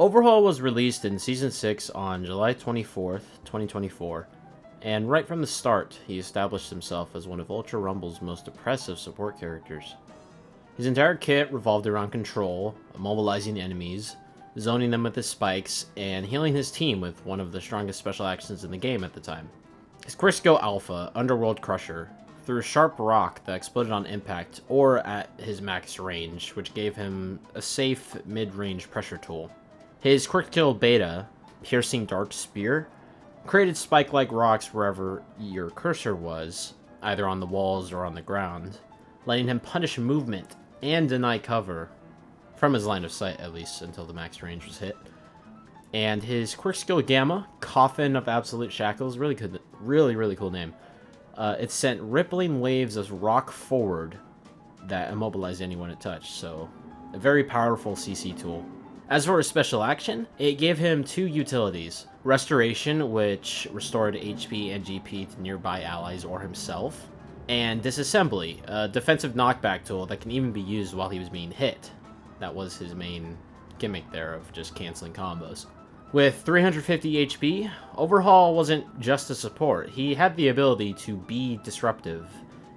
Overhaul was released in Season 6 on July 24th, 2024, and right from the start, he established himself as one of Ultra Rumble's most oppressive support characters. His entire kit revolved around control, immobilizing enemies, zoning them with his spikes, and healing his team with one of the strongest special actions in the game at the time. His quick skill Alpha, Underworld Crusher, threw a sharp rock that exploded on impact or at his max range, which gave him a safe mid-range pressure tool. His quick skill Beta, Piercing Dark Spear, created spike-like rocks wherever your cursor was, either on the walls or on the ground, letting him punish movement and deny cover, from his line of sight at least, until the max range was hit. And his quick skill Gamma, Coffin of Absolute Shackles, really cool name. It sent rippling waves of rock forward that immobilized anyone it touched, so a very powerful CC tool. As for his special action, it gave him two utilities. Restoration, which restored HP and GP to nearby allies or himself, and Disassembly, a defensive knockback tool that can even be used while he was being hit. That was his main gimmick there, of just canceling combos. With 350 HP, Overhaul wasn't just a support. He had the ability to be disruptive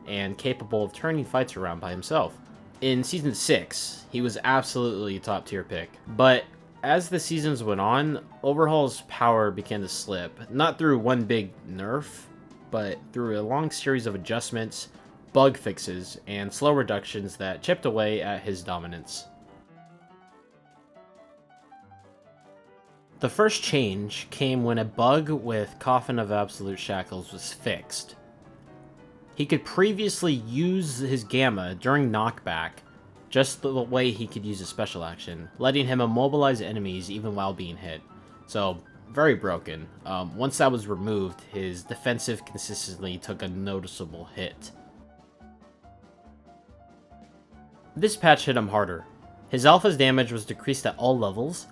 and capable of turning fights around by himself. In Season 6, he was absolutely a top tier pick, but as the seasons went on, Overhaul's power began to slip, not through one big nerf, but through a long series of adjustments, bug fixes, and slow reductions that chipped away at his dominance. The first change came when a bug with Coffin of Absolute Shackles was fixed. He could previously use his Gamma during knockback, just the way he could use his special action, letting him immobilize enemies even while being hit. So, very broken. Once that was removed, his defensive consistently took a noticeable hit. This patch hit him harder. His Alpha's damage was decreased at all levels,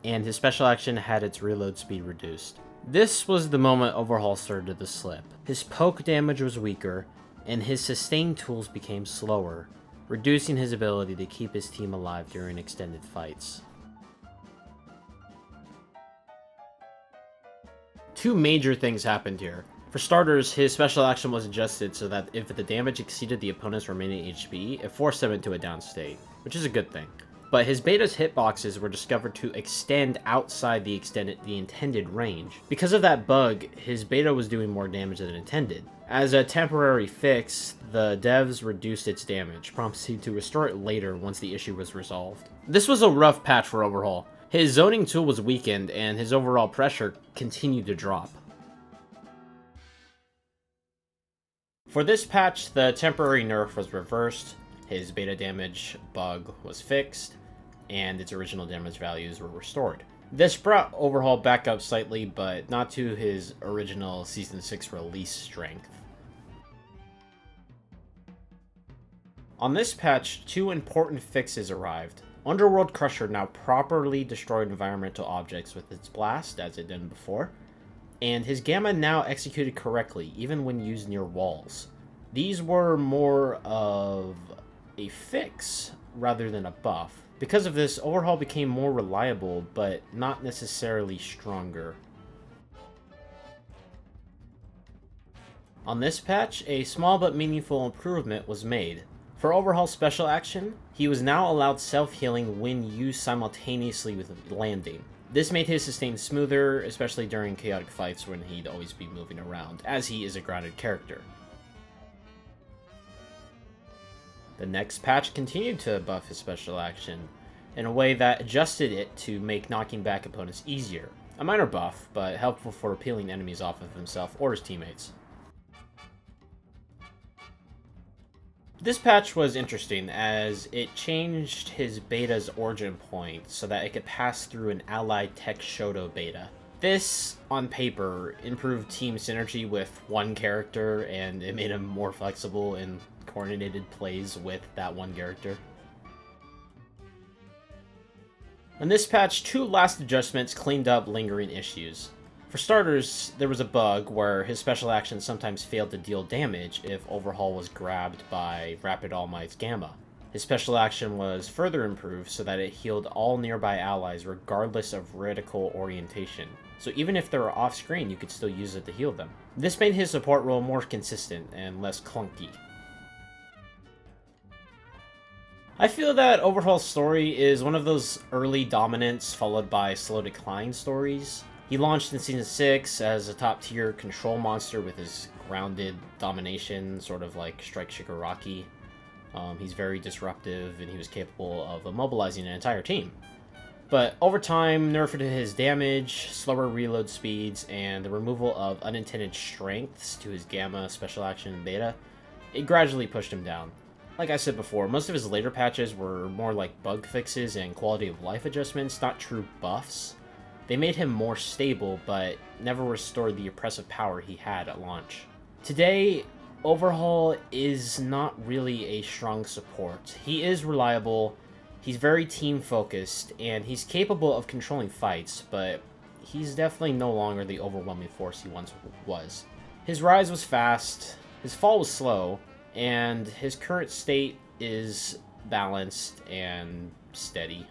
and his special action had its reload speed reduced. This was the moment Overhaul started to slip. His poke damage was weaker, and his sustain tools became slower, reducing his ability to keep his team alive during extended fights. Two major things happened here. For starters, his special action was adjusted so that if the damage exceeded the opponent's remaining HP, it forced him into a down state, which is a good thing. But his Beta's hitboxes were discovered to extend outside the intended range. Because of that bug, his Beta was doing more damage than intended. As a temporary fix, the devs reduced its damage, promising to restore it later once the issue was resolved. This was a rough patch for Overhaul. His zoning tool was weakened, and his overall pressure continued to drop. For this patch, the temporary nerf was reversed, his Beta damage bug was fixed, and its original damage values were restored. This brought Overhaul back up slightly, but not to his original Season 6 release strength. On this patch, two important fixes arrived. Underworld Crusher now properly destroyed environmental objects with its blast, as it did before, and his Gamma now executed correctly, even when used near walls. These were more of a fix rather than a buff. Because of this, Overhaul became more reliable, but not necessarily stronger. On this patch, a small but meaningful improvement was made. For Overhaul's special action, he was now allowed self-healing when used simultaneously with landing. This made his sustain smoother, especially during chaotic fights when he'd always be moving around, as he is a grounded character. The next patch continued to buff his special action in a way that adjusted it to make knocking back opponents easier. A minor buff, but helpful for peeling enemies off of himself or his teammates. This patch was interesting as it changed his Beta's origin point so that it could pass through an allied Tech Shoto Beta. This, on paper, improved team synergy with one character, and it made him more flexible in coordinated plays with that one character. In this patch, two last adjustments cleaned up lingering issues. For starters, there was a bug where his special actions sometimes failed to deal damage if Overhaul was grabbed by Rapid All Might's Gamma. His special action was further improved so that it healed all nearby allies regardless of reticle orientation. So even if they were off screen, you could still use it to heal them. This made his support role more consistent and less clunky. I feel that Overhaul's story is one of those early dominance followed by slow decline stories. He launched in Season 6 as a top-tier control monster with his grounded domination, sort of like Strike Shigaraki. He's very disruptive, and he was capable of immobilizing an entire team. But over time, nerfed his damage, slower reload speeds, and the removal of unintended strengths to his Gamma, Special Action, and Beta, it gradually pushed him down. Like I said before, most of his later patches were more like bug fixes and quality of life adjustments, not true buffs. They made him more stable, but never restored the oppressive power he had at launch. Today, Overhaul is not really a strong support. He is reliable, he's very team-focused, and he's capable of controlling fights, but he's definitely no longer the overwhelming force he once was. His rise was fast, his fall was slow, and his current state is balanced and steady.